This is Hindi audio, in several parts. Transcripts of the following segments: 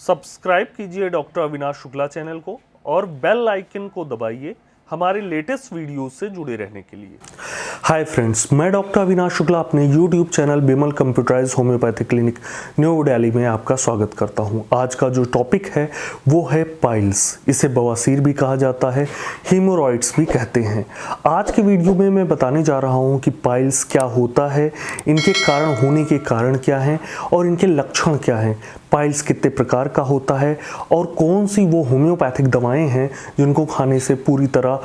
सब्सक्राइब कीजिए डॉक्टर अविनाश शुक्ला चैनल को और बेल आइकन को दबाइए हमारे लेटेस्ट वीडियो से जुड़े रहने के लिए। हाय फ्रेंड्स, मैं डॉक्टर अविनाश शुक्ला अपने YouTube channel Bimal computerised homeopathic clinic new Delhi में आपका स्वागत करता हूं। आज का जो टॉपिक है वो है पाइल्स। इसे बवासीर भी कहा जाता है, हीमोरॉइड्स भी कहते हैं। आज के वीडियो में मैं बताने जा रहा हूं कि पाइल्स क्या होता है, इनके कारण होने के कारण क्या हैं और इनके लक्षण क्या हैं, पाइल्स कितने प्रकार का होता है और कौन सी वो होम्योपैथिक दवाएं हैं जिनको खाने से पूरी तरह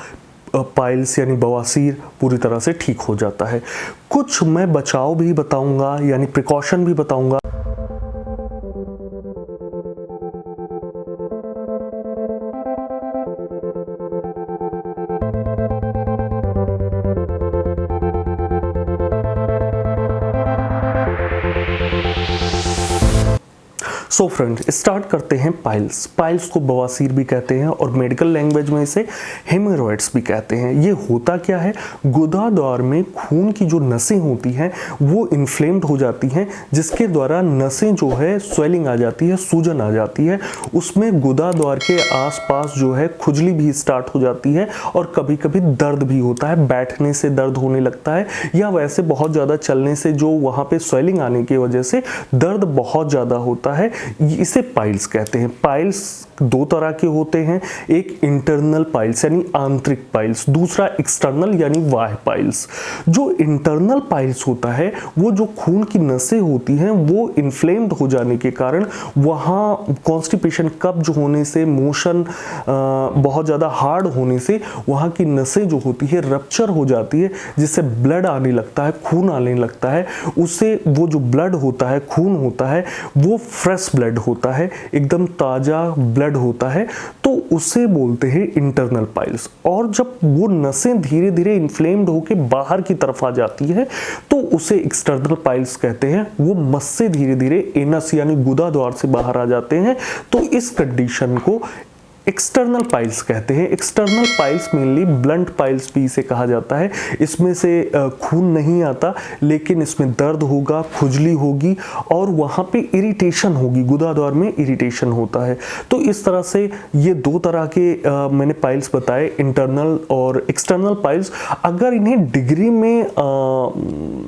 पाइल्स यानी बवासीर पूरी तरह से ठीक हो जाता है। कुछ मैं बचाव भी बताऊंगा यानी प्रिकॉशन भी बताऊंगा। सो फ्रेंड, स्टार्ट करते हैं पाइल्स। पाइल्स को बवासीर भी कहते हैं और मेडिकल लैंग्वेज में इसे हेमोरॉइड्स भी कहते हैं। ये होता क्या है, गुदाद्वार में खून की जो नसें होती हैं वो इन्फ्लेम्ड हो जाती हैं, जिसके द्वारा नसें जो है स्वेलिंग आ जाती है, सूजन आ जाती है। उसमें गुदाद्वार के आसपास जो है खुजली भी स्टार्ट हो जाती है और कभी कभी दर्द भी होता है। बैठने से दर्द होने लगता है या वैसे बहुत ज़्यादा चलने से जो वहाँ पे स्वेलिंग आने की वजह से दर्द बहुत ज़्यादा होता है। इसे पाइल्स कहते हैं। पाइल्स दो तरह के होते हैं, एक इंटरनल पाइल्स यानी आंतरिक पाइल्स, दूसरा एक्सटर्नल यानी बाह्य पाइल्स। जो इंटरनल पाइल्स होता है वो जो खून की नसें होती हैं वो इन्फ्लेम्ड हो जाने के कारण वहाँ कॉन्स्टिपेशन, कब्ज होने से, मोशन बहुत ज़्यादा हार्ड होने से वहाँ की नसें जो होती है रप्चर हो जाती है, जिससे ब्लड आने लगता है, खून आने लगता है। उससे वो जो ब्लड होता है, खून होता है, वो फ्रेश ब्लड होता है, एकदम ताज़ा ब्लड होता है, तो उसे बोलते हैं इंटरनल पाइल्स। और जब वो नसें धीरे धीरे इन्फ्लेम्ड होकर बाहर की तरफ आ जाती है तो उसे एक्सटर्नल पाइल्स कहते हैं। वो मस से धीरे धीरे एनस यानी गुदाद्वार से बाहर आ जाते हैं, तो इस कंडीशन को एक्सटर्नल पाइल्स कहते हैं। External piles mainly blunt piles भी इसे कहा जाता है। इसमें से खून नहीं आता, लेकिन इसमें दर्द होगा, खुजली होगी और वहाँ पे इरिटेशन होगी, गुदाद्वार में इरिटेशन होता है। तो इस तरह से ये दो तरह के मैंने पाइल्स बताए, इंटरनल और एक्सटर्नल पाइल्स। अगर इन्हें डिग्री में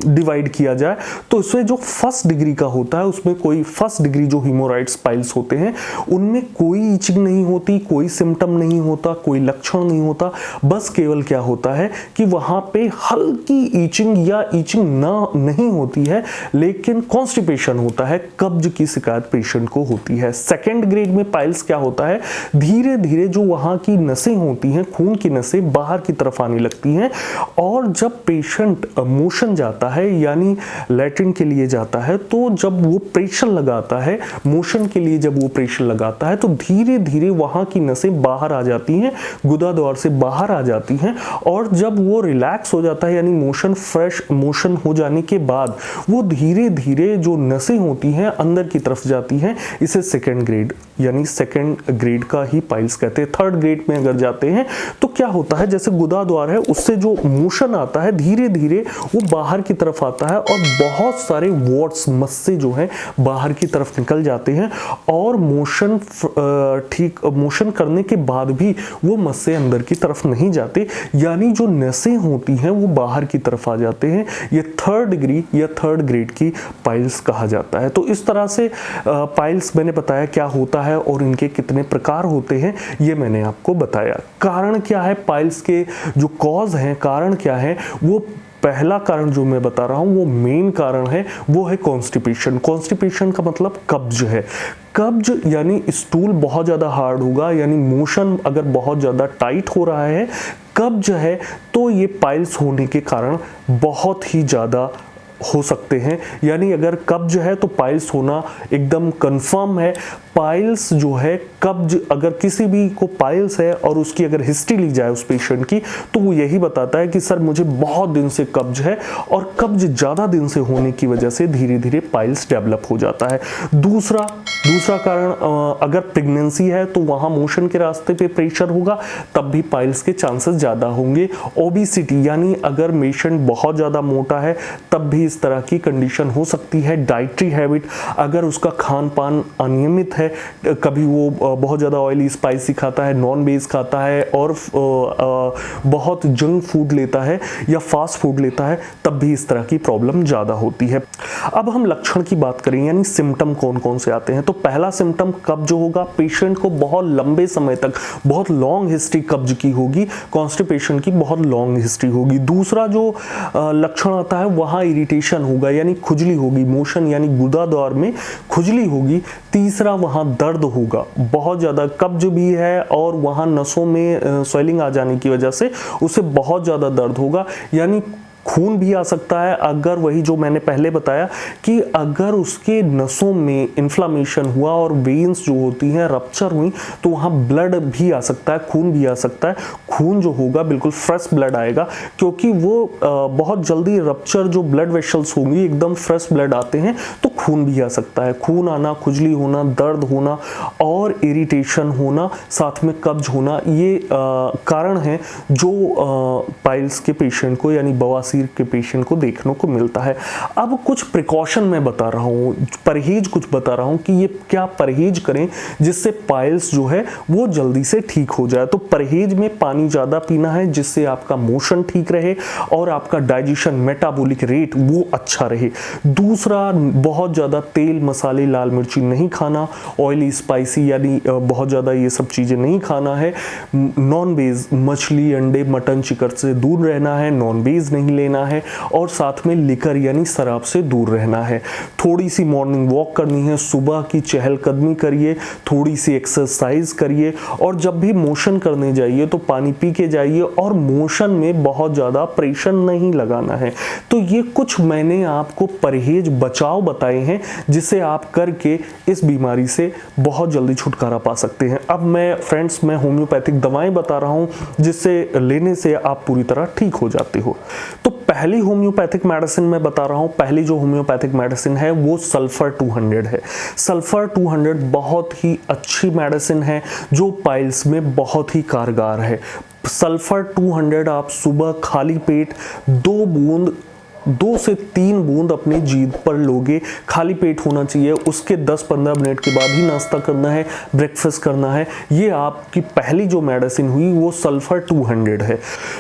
डिवाइड किया जाए तो इसमें जो फर्स्ट डिग्री का होता है, उसमें कोई फर्स्ट डिग्री जो हीमोरॉइड्स पाइल्स होते हैं उनमें कोई इचिंग नहीं होती, कोई सिम्टम नहीं होता, कोई लक्षण नहीं होता। बस केवल क्या होता है कि वहां पे हल्की ईचिंग या ईचिंग नहीं होती है, लेकिन कॉन्स्टिपेशन होता है, कब्ज की शिकायत पेशेंट को होती है। सेकेंड ग्रेड में पाइल्स क्या होता है, धीरे धीरे जो वहां की नसें होती हैं, खून की नसें बाहर की तरफ आने लगती हैं और जब पेशेंट मोशन जाता है यानी लैट्रिन के लिए जाता है, तो जब वो प्रेशर लगाता है, मोशन के लिए जब वो प्रेशर लगाता है तो धीरे धीरे वहां की नसें बाहर आ जाती हैं, गुदाद्वार से बाहर आ जाती हैं। और जब वो रिलैक्स हो जाता है यानी मोशन, फ्रेश मोशन हो जाने के बाद वो धीरे धीरे जो नसें होती हैं अंदर की तरफ जाती हैं। इसे सेकेंड ग्रेड यानी सेकेंड ग्रेड का ही पाइल्स कहते हैं। थर्ड ग्रेड में अगर जाते हैं तो क्या होता है, जैसे गुदाद्वार है उससे जो मोशन आता है धीरे धीरे वो बाहर की तरफ आता है और बहुत सारे वॉट्स मस्से जो हैं बाहर की तरफ निकल जाते हैं और मोशन ठीक मोशन करने के बाद भी वो मस्से अंदर की तरफ नहीं जाते, यानी जो नसें होती हैं वो बाहर की तरफ आ जाते हैं। ये थर्ड डिग्री या थर्ड ग्रेड की पाइल्स कहा जाता है। तो इस तरह से पाइल्स मैंने बताया क्या होता है और इनके कितने प्रकार होते हैं, ये मैंने आपको बताया। कारण क्या है, पाइल्स के जो कॉज हैं, कारण क्या है, वो पहला कारण जो मैं बता रहा हूं वो मेन कारण है, वो है कॉन्स्टिपेशन। कॉन्स्टिपेशन का मतलब कब्ज है। कब्ज यानी स्टूल बहुत ज़्यादा हार्ड होगा, यानी मोशन अगर बहुत ज़्यादा टाइट हो रहा है, कब्ज है, तो ये पाइल्स होने के कारण बहुत ही ज़्यादा हो सकते हैं। यानी अगर कब्ज है तो पाइल्स होना एकदम कंफर्म है। पाइल्स जो है, कब्ज अगर किसी भी को पाइल्स है और उसकी अगर हिस्ट्री ली जाए उस पेशेंट की, तो वो यही बताता है कि सर मुझे बहुत दिन से कब्ज है और कब्ज ज़्यादा दिन से होने की वजह से धीरे धीरे पाइल्स डेवलप हो जाता है। दूसरा कारण अगर प्रेगनेंसी है तो वहाँ मोशन के रास्ते पे प्रेशर होगा, तब भी पाइल्स के चांसेस ज़्यादा होंगे। ओबेसिटी यानी अगर पेशेंट बहुत ज़्यादा मोटा है तब भी इस तरह की कंडीशन हो सकती है। डाइटरी हैबिट, अगर उसका खान पान अनियमित है, कभी वो बहुत ज़्यादा ऑयली स्पाइसी खाता है, नॉन वेज खाता है और बहुत जंक फूड लेता है या फास्ट फूड लेता है, तब भी इस तरह की प्रॉब्लम ज़्यादा होती है। अब हम लक्षण की बात करें, यानी सिम्टम कौन कौन से आते हैं, तो पहला सिम्टम कब्ज होगा। पेशेंट को बहुत लंबे समय तक बहुत लॉन्ग हिस्ट्री कब्ज की होगी, कॉन्स्टिपेशन की बहुत लॉन्ग हिस्ट्री होगी। दूसरा जो लक्षण आता है वहाँ इरिटेशन होगा, यानी खुजली होगी, मोशन यानी गुदाद्वार में खुजली होगी। तीसरा वहाँ दर्द होगा, बहुत ज़्यादा कब्ज भी है और वहाँ नसों में स्वेलिंग आ जाने की वजह से उसे बहुत ज़्यादा दर्द होगा, यानी खून भी आ सकता है। अगर वही जो मैंने पहले बताया कि अगर उसके नसों में इन्फ्लामेशन हुआ और वेन्स जो होती हैं रप्चर हुई, तो वहाँ ब्लड भी आ सकता है, खून भी आ सकता है। खून जो होगा बिल्कुल फ्रेश ब्लड आएगा, क्योंकि वो बहुत जल्दी रप्चर जो ब्लड वेसल्स होंगी एकदम फ्रेश ब्लड आते हैं, तो खून भी आ सकता है। खून आना, खुजली होना, दर्द होना और इरिटेशन होना, साथ में कब्ज होना, ये कारण है जो पाइल्स के पेशेंट को यानी बवासीर के पेशेंट को देखने को मिलता है। अब कुछ प्रिकॉशन मैं बता रहा हूँ, परहेज कुछ बता रहा हूँ कि ये क्या परहेज करें जिससे पाइल्स जो है वो जल्दी से ठीक हो जाए। तो परहेज में पानी ज़्यादा पीना है, जिससे आपका मोशन ठीक रहे और आपका डाइजेशन मेटाबॉलिक रेट वो अच्छा रहे। दूसरा, बहुत ज़्यादा तेल मसाले लाल मिर्ची नहीं खाना, ऑयली स्पाइसी यानी बहुत ज़्यादा ये सब चीज़ें नहीं खाना है। नॉन वेज मछली अंडे मटन चिकन से दूर रहना है, नॉन वेज नहीं लेना है और साथ में लिकर यानी शराब से दूर रहना है। थोड़ी सी मॉर्निंग वॉक करनी है, सुबह की चहलकदमी करिए, थोड़ी सी एक्सरसाइज करिए और जब भी मोशन करने जाइए तो पानी पी के जाइए और मोशन में बहुत ज़्यादा प्रेशर नहीं लगाना है। तो ये कुछ मैंने आपको परहेज बचाव बताए हैं जिसे आप करके इस बीमारी से बहुत जल्दी छुटकारा पा सकते हैं। अब मैं होम्योपैथिक दवाएं बता रहा हूं जिससे लेने से आप पूरी तरह ठीक हो जाते हो। तो पहली होम्योपैथिक मेडिसिन मैं बता रहा हूं, पहली जो होम्योपैथिक मेडिसिन है वो सल्फर 200 है। सल्फर 200 बहुत ही अच्छी मेडिसिन है जो पाइल्स में बहुत ही कारगर है। सल्फर 200 आप सुबह खाली पेट 2 से 3 बूंद अपनी जीभ पर लोगे, खाली पेट होना चाहिए। उसके 10-15 मिनट के बाद ही नाश्ता करना है, ब्रेकफास्ट करना है। ये आपकी पहली जो मेडिसिन हुई वो सल्फर 200 है।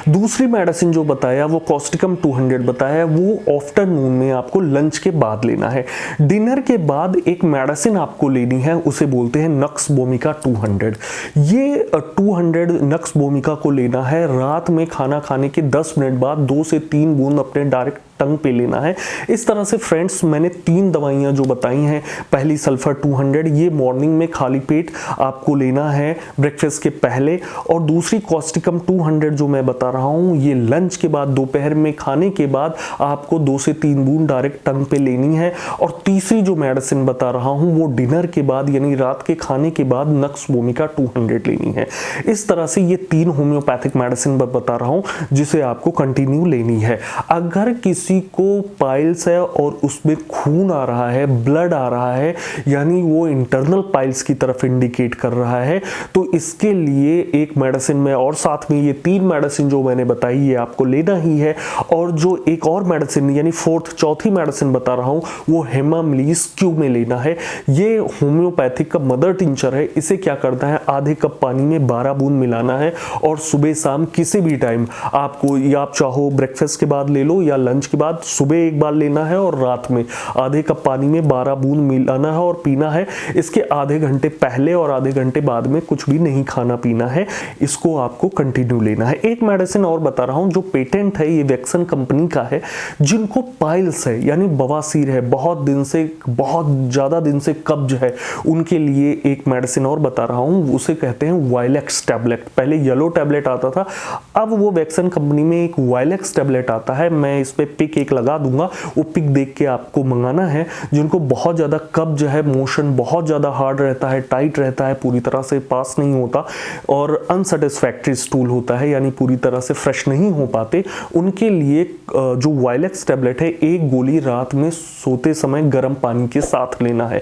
दूसरी मेडिसिन जो बताया वो कॉस्टिकम 200 बताया, वो आफ्टरनून में आपको लंच के बाद लेना है। डिनर के बाद एक मेडिसिन आपको लेनी है, उसे बोलते हैं नक्स वोमिका 200। ये 200 नक्स वोमिका को लेना है रात में खाना खाने के 10 मिनट बाद 2 से 3 बूंद अपने डायरेक्ट टंग पे लेना है। इस तरह से फ्रेंड्स मैंने 3 दवाइयां जो बताई हैं, पहली सल्फर 200 ये मॉर्निंग में खाली पेट आपको लेना है ब्रेकफास्ट के पहले, और दूसरी कॉस्टिकम 200 जो मैं बता रहा हूं ये लंच के बाद दोपहर में खाने के बाद आपको 2 से 3 बूंद डायरेक्ट टंग पे लेनी है। और तीसरी जो मेडिसिन बता रहा हूं वो डिनर के बाद यानी रात के खाने के बाद नक्स वोमिका 200 लेनी है। इस तरह से ये 3 होम्योपैथिक मेडिसिन बता रहा हूं जिसे आपको कंटिन्यू लेनी है। अगर किसी को पाइल्स है और उसमें खून आ रहा है, ब्लड आ रहा है, यानी वो इंटरनल पाइल्स की तरफ इंडिकेट कर रहा है, तो इसके लिए एक मेडिसिन में और साथ में ये 3 मेडिसिन जो मैंने बताई ये आपको लेना ही है। और जो एक और मेडिसिन यानी चौथी मेडिसिन बता रहा हूं वो हेमामिलीस क्यू में लेना है। ये होम्योपैथिक का मदर टिंचर है। इसे क्या करना है, आधे कप पानी में 12 बूंद मिलाना है और सुबह शाम किसी भी टाइम आपको, या आप चाहो ब्रेकफास्ट के बाद ले लो या लंच के बाद, सुबह एक बार लेना है और रात में आधे कप पानी में 12 बूंद मिलाना है और पीना है। इसके आधे घंटे पहले और आधे घंटे बाद में कुछ भी नहीं खाना पीना है। इसको आपको कंटिन्यू लेना है। एक मेडिसिन और बता रहा हूं जो पेटेंट है, ये वैक्सन कंपनी का है। जिनको पाइल्स है यानी बवासीर है, बहुत ज्यादा दिन से कब्ज है, उनके लिए एक मेडिसिन और बता रहा हूं, उसे कहते हैं वाइलेक्स टैबलेट। पहले येलो टैबलेट आता था, अब वो वैक्सन कंपनी में एक वाइलेक्स टैबलेट आता है। मैं इस पे पिक एक लगा दूंगा, वो पिक देख के आपको मंगाना है। जिनको बहुत ज़्यादा कब्ज है, मोशन बहुत ज़्यादा हार्ड रहता है, टाइट रहता है, पूरी तरह से पास नहीं होता और अनसेटिस्फैक्टरी स्टूल होता है यानी पूरी तरह से फ्रेश नहीं हो पाते, उनके लिए जो वाइलेक्स टैबलेट है, एक गोली रात में सोते समय गर्म पानी के साथ लेना है।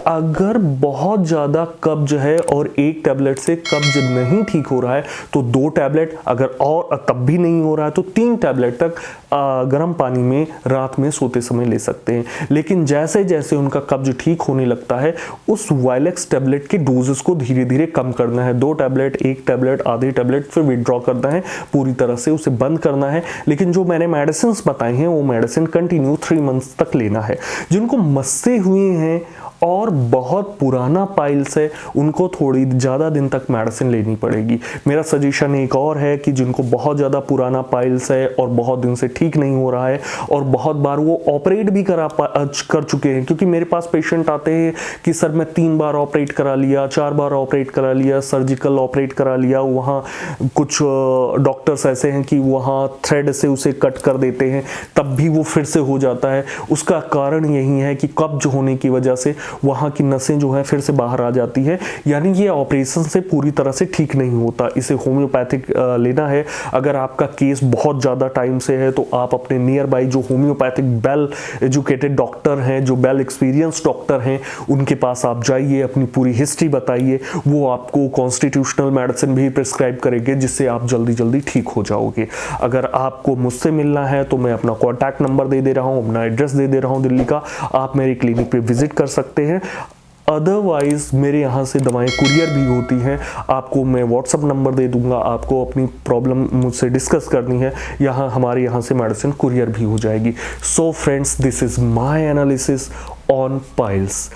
अगर बहुत ज़्यादा कब्ज है और एक टैबलेट से कब्ज नहीं ठीक हो रहा है तो 2 टैबलेट, अगर और तब भी नहीं हो रहा है तो 3 टैबलेट तक गर्म पानी पानी में रात में सोते समय ले सकते हैं। लेकिन जैसे जैसे उनका कब्ज ठीक होने लगता है, उस वायलेक्स टैबलेट के डोजेस को धीरे धीरे कम करना है। 2 टैबलेट, 1 टैबलेट, आधे टैबलेट, फिर विड्रॉ करना है, पूरी तरह से उसे बंद करना है। लेकिन जो मैंने मेडिसिन बताई हैं वो मेडिसिन कंटिन्यू 3 मंथ्स तक लेना है। जिनको मस्से हुए हैं और बहुत पुराना पाइल्स है, उनको थोड़ी ज़्यादा दिन तक मेडिसिन लेनी पड़ेगी। मेरा सजेशन एक और है कि जिनको बहुत ज़्यादा पुराना पाइल्स है और बहुत दिन से ठीक नहीं हो रहा है और बहुत बार वो ऑपरेट भी कर चुके हैं, क्योंकि मेरे पास पेशेंट आते हैं कि सर मैं 3 बार ऑपरेट करा लिया, 4 बार ऑपरेट करा लिया, सर्जिकल ऑपरेट करा लिया, वहाँ कुछ डॉक्टर्स ऐसे हैं कि वहाँ थ्रेड से उसे कट कर देते हैं, तब भी वो फिर से हो जाता है। उसका कारण यही है कि कब्ज होने की वजह से वहाँ की नसें जो है फिर से बाहर आ जाती है, यानी ये ऑपरेशन से पूरी तरह से ठीक नहीं होता। इसे होम्योपैथिक लेना है। अगर आपका केस बहुत ज़्यादा टाइम से है तो आप अपने नियर बाई जो होम्योपैथिक वेल एजुकेटेड डॉक्टर हैं, जो वेल एक्सपीरियंस डॉक्टर हैं, उनके पास आप जाइए, अपनी पूरी हिस्ट्री बताइए, वो आपको कॉन्स्टिट्यूशनल मेडिसिन भी प्रिस्क्राइब करेंगे, जिससे आप जल्दी जल्दी ठीक हो जाओगे। अगर आपको मुझसे मिलना है तो मैं अपना कॉन्टैक्ट नंबर दे दे रहा हूँ, अपना एड्रेस दे दे रहा हूँ दिल्ली का, आप मेरे क्लिनिक पे विजिट कर सकते हैं। अदरवाइज मेरे यहाँ से दवाएं कुरियर भी होती हैं, आपको मैं व्हाट्सअप नंबर दे दूंगा, आपको अपनी प्रॉब्लम मुझसे डिस्कस करनी है, यहाँ हमारे यहाँ से मेडिसिन कुरियर भी हो जाएगी। So friends, this is my analysis on piles.